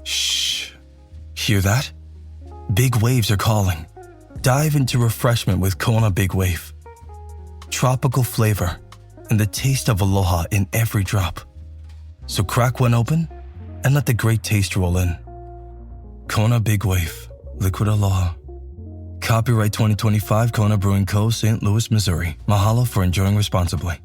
Shh. Hear that? Big waves are calling. Dive into refreshment with Kona Big Wave. Tropical flavor and the taste of aloha in every drop. So crack one open and let the great taste roll in. Kona Big Wave, liquid aloha. Copyright 2025 Kona Brewing Co., St. Louis, Missouri. Mahalo for enjoying responsibly.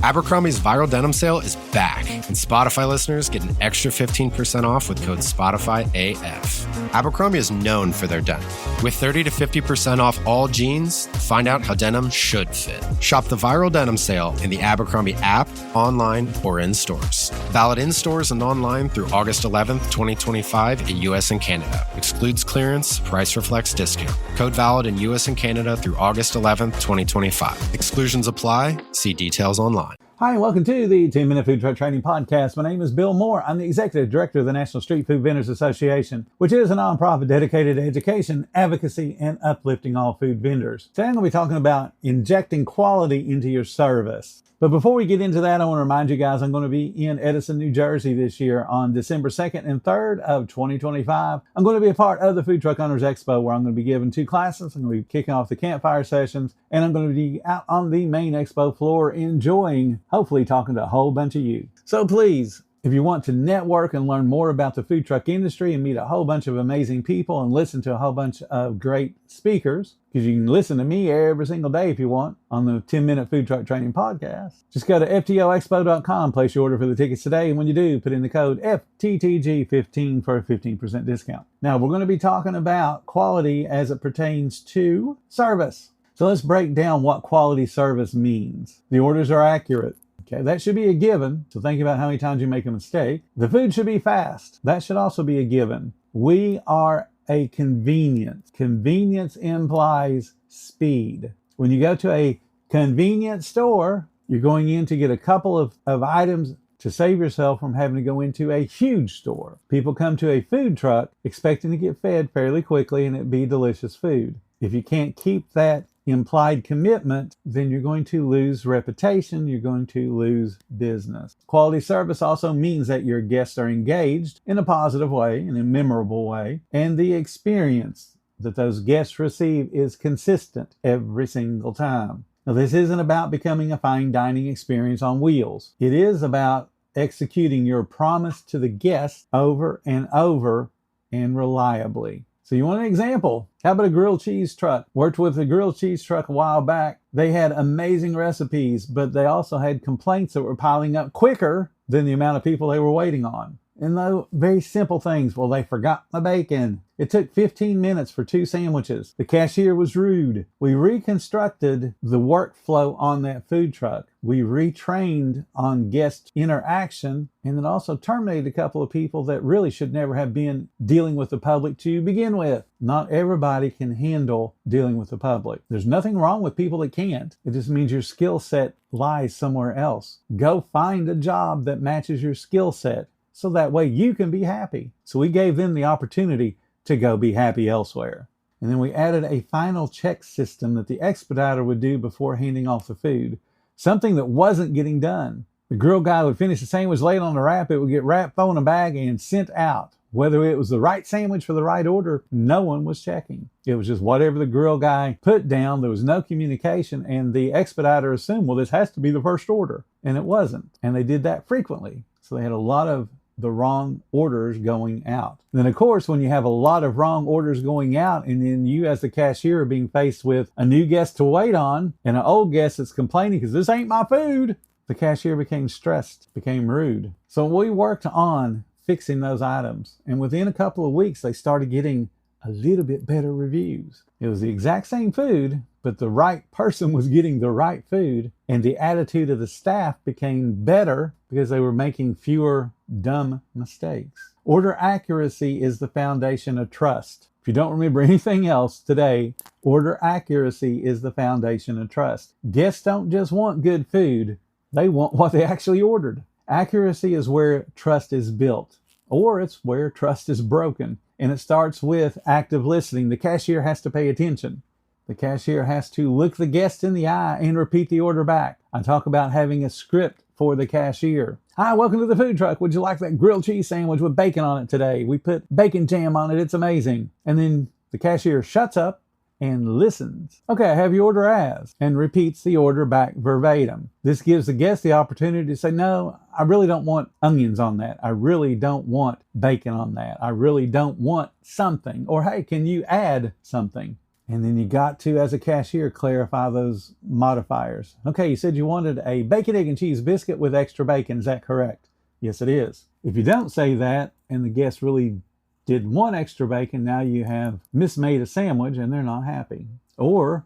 Abercrombie's viral denim sale is back, and Spotify listeners get an extra 15% off with code SPOTIFYAF. Abercrombie is known for their denim. With 30 to 50% off all jeans, find out how denim should fit. Shop the viral denim sale in the Abercrombie app, online, or in stores. Valid in stores and online through August 11th, 2025 in U.S. and Canada. Excludes clearance, price reflects discount. Code valid in U.S. and Canada through August 11th, 2025. Exclusions apply. See details online. Hi, and welcome to the 10-Minute Food Truck Training Podcast. My name is Bill Moore. I'm the Executive Director of the National Street Food Vendors Association, which is a nonprofit dedicated to education, advocacy, and uplifting all food vendors. Today I'm going to be talking about injecting quality into your service. But before we get into that, I want to remind you guys I'm going to be in Edison, New Jersey this year on December 2nd and 3rd of 2025. I'm going to be a part of the Food Truck Owners Expo, where I'm going to be giving 2 classes. I'm going to be kicking off the campfire sessions, and I'm going to be out on the main expo floor enjoying, hopefully talking to a whole bunch of you. So please, if you want to network and learn more about the food truck industry and meet a whole bunch of amazing people and listen to a whole bunch of great speakers, because you can listen to me every single day if you want on the 10-Minute Food Truck Training Podcast, just go to FTOexpo.com, place your order for the tickets today, and when you do, put in the code FTTG15 for a 15% discount. Now, we're going to be talking about quality as it pertains to service. So let's break down what quality service means. The orders are accurate. Okay, that should be a given. So think about how many times you make a mistake. The food should be fast. That should also be a given. We are a convenience. Convenience implies speed. When you go to a convenience store, you're going in to get a couple of items to save yourself from having to go into a huge store. People come to a food truck expecting to get fed fairly quickly and it be delicious food. If you can't keep that implied commitment, then you're going to lose reputation, you're going to lose business. Quality service also means that your guests are engaged in a positive way, in a memorable way, and the experience that those guests receive is consistent every single time. Now, this isn't about becoming a fine dining experience on wheels. It is about executing your promise to the guest over and over and reliably. So you want an example? How about a grilled cheese truck? Worked with a grilled cheese truck a while back. They had amazing recipes, but they also had complaints that were piling up quicker than the amount of people they were waiting on. And though very simple things, well, they forgot my bacon. It took 15 minutes for 2 sandwiches. The cashier was rude. We reconstructed the workflow on that food truck. We retrained on guest interaction, and then also terminated a couple of people that really should never have been dealing with the public to begin with. Not everybody can handle dealing with the public. There's nothing wrong with people that can't. It just means your skill set lies somewhere else. Go find a job that matches your skill set, so that way you can be happy. So we gave them the opportunity to go be happy elsewhere. And then we added a final check system that the expediter would do before handing off the food. Something that wasn't getting done. The grill guy would finish the sandwich, lay it on the wrap, it would get wrapped, thrown in a bag, and sent out. Whether it was the right sandwich for the right order, no one was checking. It was just whatever the grill guy put down. There was no communication, and the expediter assumed, well, this has to be the first order. And it wasn't. And they did that frequently. So they had a lot of the wrong orders going out. And then, of course, when you have a lot of wrong orders going out, and then you as the cashier are being faced with a new guest to wait on and an old guest that's complaining because this ain't my food, the cashier became stressed, became rude. So we worked on fixing those items, and within a couple of weeks they started getting a little bit better reviews. It was the exact same food, but the right person was getting the right food, and the attitude of the staff became better because they were making fewer dumb mistakes. Order accuracy is the foundation of trust. If you don't remember anything else today, order accuracy is the foundation of trust. Guests don't just want good food, they want what they actually ordered. Accuracy is where trust is built, or it's where trust is broken. And it starts with active listening. The cashier has to pay attention. The cashier has to look the guest in the eye and repeat the order back. I talk about having a script for the cashier. Hi, welcome to the food truck. Would you like that grilled cheese sandwich with bacon on it today? We put bacon jam on it. It's amazing. And then the cashier shuts up and listens. Okay, I have your order as, and repeats the order back verbatim. This gives the guest the opportunity to say, no, I really don't want onions on that. I really don't want bacon on that. I really don't want something. Or, hey, can you add something? And then you got to, as a cashier, clarify those modifiers. Okay, you said you wanted a bacon, egg, and cheese biscuit with extra bacon. Is that correct? Yes, it is. If you don't say that and the guest really did want extra bacon, now you have mismade a sandwich and they're not happy. Or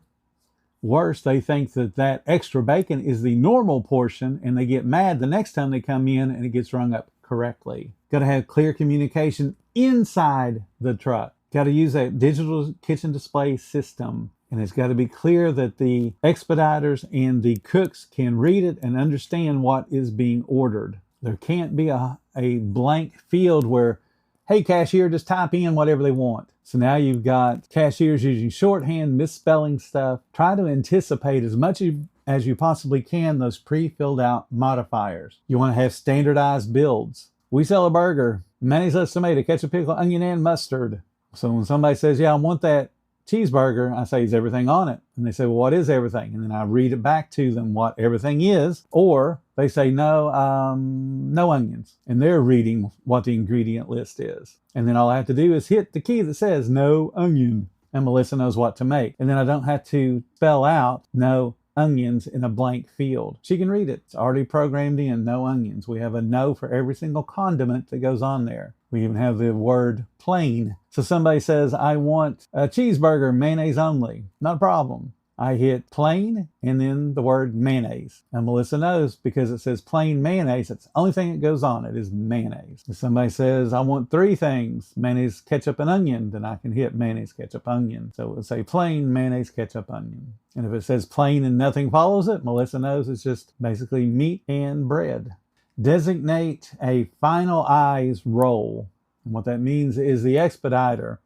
worse, they think that that extra bacon is the normal portion and they get mad the next time they come in and it gets rung up correctly. Got to have clear communication inside the truck. Got to use a digital kitchen display system. And it's got to be clear that the expediters and the cooks can read it and understand what is being ordered. There can't be a blank field where, hey, cashier, just type in whatever they want. So now you've got cashiers using shorthand, misspelling stuff. Try to anticipate as much as you possibly can those pre-filled out modifiers. You want to have standardized builds. We sell a burger, mayonnaise, lettuce, tomato, ketchup, pickle, onion, and mustard. So when somebody says, yeah, I want that cheeseburger, I say, is everything on it? And they say, well, what is everything? And then I read it back to them what everything is. Or they say, no, no onions. And they're reading what the ingredient list is. And then all I have to do is hit the key that says no onion. And Melissa knows what to make. And then I don't have to spell out no onions in a blank field. She can read it. It's already programmed in, no onions. We have a no for every single condiment that goes on there. We even have the word plain. So somebody says, I want a cheeseburger, mayonnaise only. Not a problem. I hit plain and then the word mayonnaise. And Melissa knows because it says plain mayonnaise. That's the only thing that goes on it is mayonnaise. If somebody says, I want 3 things, mayonnaise, ketchup, and onion, then I can hit mayonnaise, ketchup, onion. So it would say plain mayonnaise, ketchup, onion. And if it says plain and nothing follows it, Melissa knows it's just basically meat and bread. Designate a final eyes role. And what that means is the expediter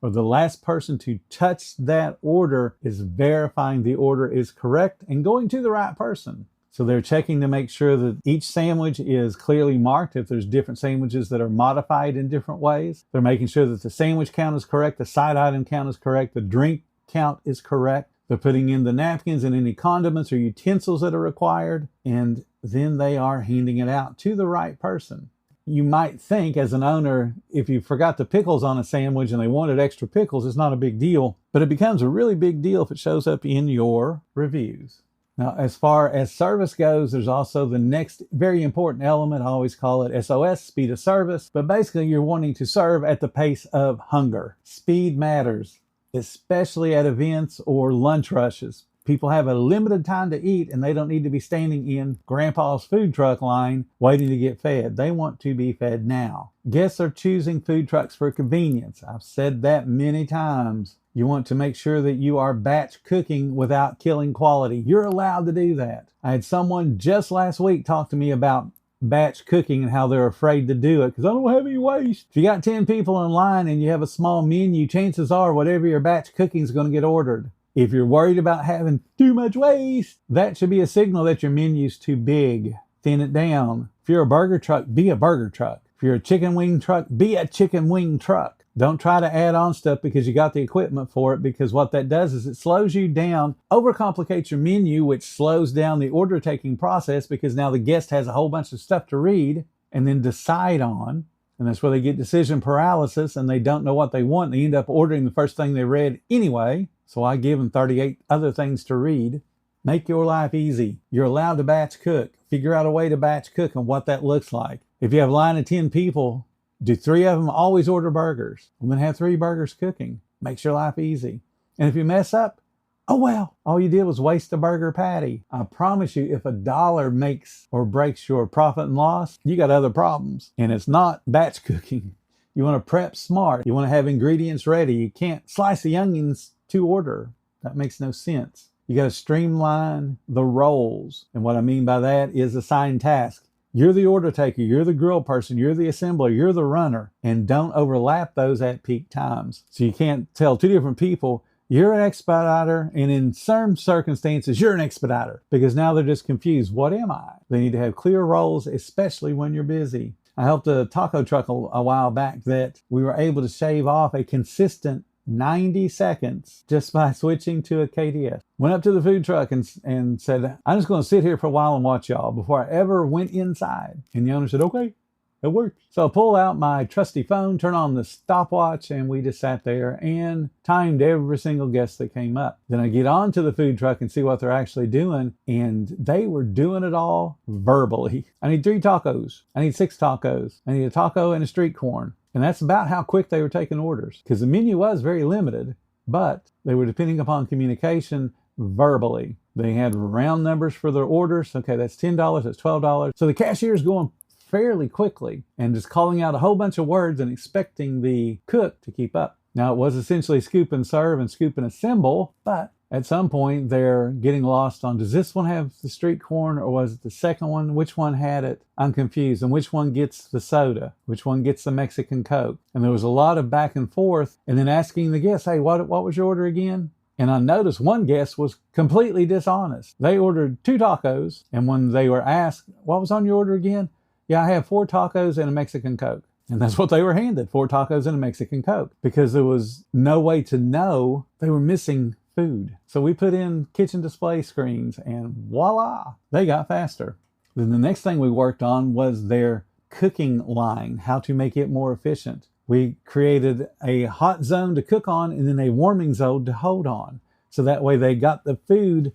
or the last person to touch that order is verifying the order is correct and going to the right person. So they're checking to make sure that each sandwich is clearly marked. If there's different sandwiches that are modified in different ways, they're making sure that the sandwich count is correct, the side item count is correct, the drink count is correct. They're putting in the napkins and any condiments or utensils that are required, and then they are handing it out to the right person. You might think as an owner, if you forgot the pickles on a sandwich and they wanted extra pickles, it's not a big deal, but it becomes a really big deal if it shows up in your reviews. Now, as far as service goes, there's also the next very important element. I always call it SOS, speed of service, but basically you're wanting to serve at the pace of hunger. Speed matters, especially at events or lunch rushes. People have a limited time to eat and they don't need to be standing in Grandpa's food truck line waiting to get fed. They want to be fed now. Guests are choosing food trucks for convenience. I've said that many times. You want to make sure that you are batch cooking without killing quality. You're allowed to do that. I had someone just last week talk to me about batch cooking and how they're afraid to do it because I don't have any waste. If you got 10 people in line and you have a small menu, chances are whatever your batch cooking is going to get ordered. If you're worried about having too much waste, that should be a signal that your menu's too big. Thin it down. If you're a burger truck, be a burger truck. If you're a chicken wing truck, be a chicken wing truck. Don't try to add on stuff because you got the equipment for it, because what that does is it slows you down, overcomplicates your menu, which slows down the order taking process because now the guest has a whole bunch of stuff to read and then decide on. And that's where they get decision paralysis and they don't know what they want. They end up ordering the first thing they read anyway. So I give them 38 other things to read. Make your life easy. You're allowed to batch cook. Figure out a way to batch cook and what that looks like. If you have a line of 10 people, do 3 of them always order burgers? I'm going to have 3 burgers cooking. Makes your life easy. And if you mess up, oh well, all you did was waste a burger patty. I promise you, if $1 makes or breaks your profit and loss, you got other problems. And it's not batch cooking. You want to prep smart. You want to have ingredients ready. You can't slice the onions to order. That makes no sense. You got to streamline the roles. And what I mean by that is assign tasks. You're the order taker, you're the grill person, you're the assembler, you're the runner, and don't overlap those at peak times. So you can't tell 2 different people, You're an expediter, and in some circumstances, you're an expediter because now they're just confused. What am I? They need to have clear roles, especially when you're busy. I helped a taco truck a while back that we were able to shave off a consistent 90 seconds just by switching to a KDS. Went up to the food truck and said, I'm just going to sit here for a while and watch y'all before I ever went inside. And the owner said, okay. It worked. So I pull out my trusty phone, turn on the stopwatch, and we just sat there and timed every single guest that came up. Then I get onto the food truck and see what they're actually doing, and they were doing it all verbally. I need 3 tacos. I need 6 tacos. I need a taco and a street corn. And that's about how quick they were taking orders, because the menu was very limited, but they were depending upon communication verbally. They had round numbers for their orders. Okay, that's $10, that's $12. So the cashier's going fairly quickly and just calling out a whole bunch of words and expecting the cook to keep up. Now, it was essentially scoop and serve and scoop and assemble, but at some point they're getting lost on, does this one have the street corn or was it the second one? Which one had it? I'm confused. And which one gets the soda? Which one gets the Mexican Coke? And there was a lot of back and forth, and then asking the guests, hey, what was your order again? And I noticed one guest was completely dishonest. They ordered 2 tacos, and when they were asked, what was on your order again? Yeah, I have 4 tacos and a Mexican Coke. And that's what they were handed, 4 tacos and a Mexican Coke, because there was no way to know they were missing food. So we put in kitchen display screens and voila, they got faster. Then the next thing we worked on was their cooking line, how to make it more efficient. We created a hot zone to cook on and then a warming zone to hold on. So that way they got the food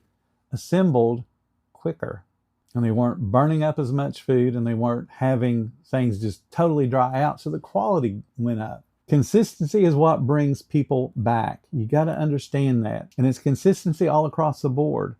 assembled quicker. And they weren't burning up as much food, and they weren't having things just totally dry out. So the quality went up. Consistency is what brings people back. You got to understand that. And it's consistency all across the board.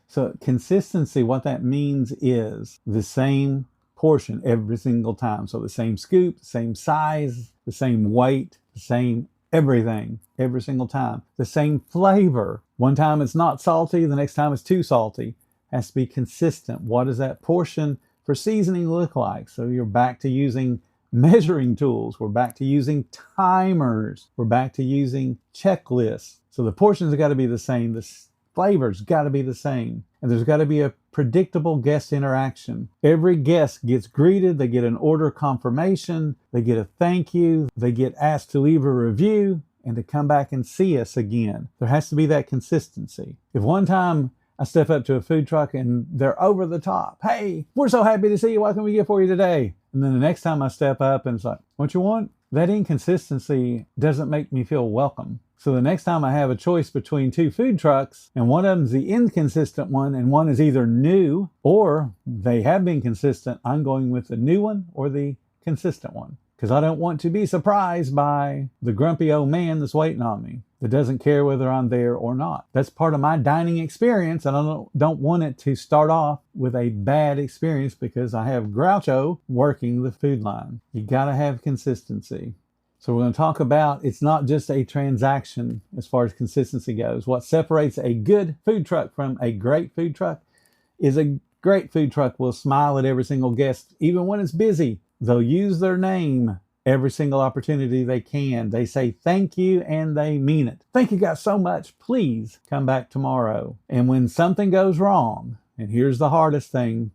So consistency, what that means is the same portion every single time. So the same scoop, the same size, the same weight, the same everything every single time. The same flavor. One time it's not salty, the next time it's too salty. Has to be consistent. What does that portion for seasoning look like? So you're back to using measuring tools. We're back to using timers. We're back to using checklists. So the portions have got to be the same. The flavors got to be the same. And there's got to be a predictable guest interaction. Every guest gets greeted. They get an order confirmation. They get a thank you. They get asked to leave a review and to come back and see us again. There has to be that consistency. If one time I step up to a food truck and they're over the top. Hey, we're so happy to see you. What can we get for you today? And then the next time I step up and it's like, what you want? That inconsistency doesn't make me feel welcome. So the next time I have a choice between 2 food trucks and one of them's the inconsistent one and one is either new or they have been consistent, I'm going with the new one or the consistent one. Because I don't want to be surprised by the grumpy old man that's waiting on me that doesn't care whether I'm there or not. That's part of my dining experience, and I don't want it to start off with a bad experience because I have Groucho working the food line. You got to have consistency. So we're going to talk about it's not just a transaction as far as consistency goes. What separates a good food truck from a great food truck is a great food truck will smile at every single guest, even when it's busy. They'll use their name every single opportunity they can. They say thank you and they mean it. Thank you guys so much. Please come back tomorrow. And when something goes wrong, and here's the hardest thing,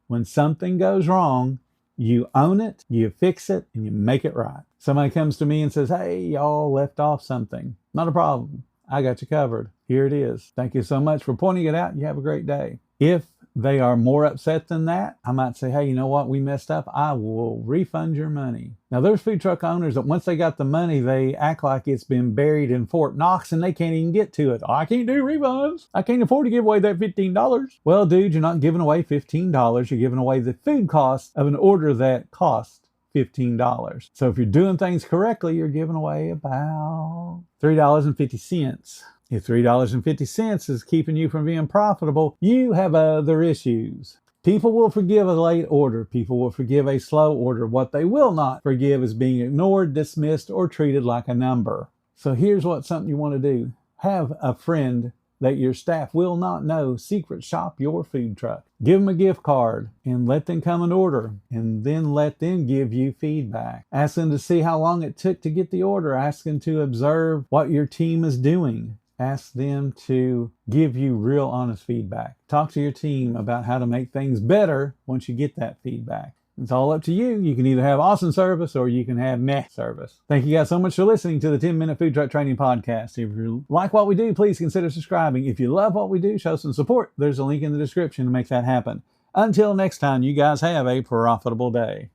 when something goes wrong, you own it, you fix it, and you make it right. Somebody comes to me and says, hey, y'all left off something. Not a problem. I got you covered. Here it is. Thank you so much for pointing it out. You have a great day. If they are more upset than that, I might say, hey, you know what? We messed up. I will refund your money. Now, there's food truck owners that once they got the money, they act like it's been buried in Fort Knox and they can't even get to it. Oh, I can't do refunds. I can't afford to give away that $15. Well, dude, you're not giving away $15. You're giving away the food cost of an order that cost $15. So if you're doing things correctly, you're giving away about $3.50. If $3.50 is keeping you from being profitable, you have other issues. People will forgive a late order. People will forgive a slow order. What they will not forgive is being ignored, dismissed, or treated like a number. So here's something you want to do. Have a friend that your staff will not know secret shop your food truck. Give them a gift card and let them come and order, and then let them give you feedback. Ask them to see how long it took to get the order. Ask them to observe what your team is doing. Ask them to give you real honest feedback. Talk to your team about how to make things better once you get that feedback. It's all up to you. You can either have awesome service or you can have meh service. Thank you guys so much for listening to the 10-Minute Food Truck Training Podcast. If you like what we do, please consider subscribing. If you love what we do, show some support. There's a link in the description to make that happen. Until next time, you guys have a profitable day.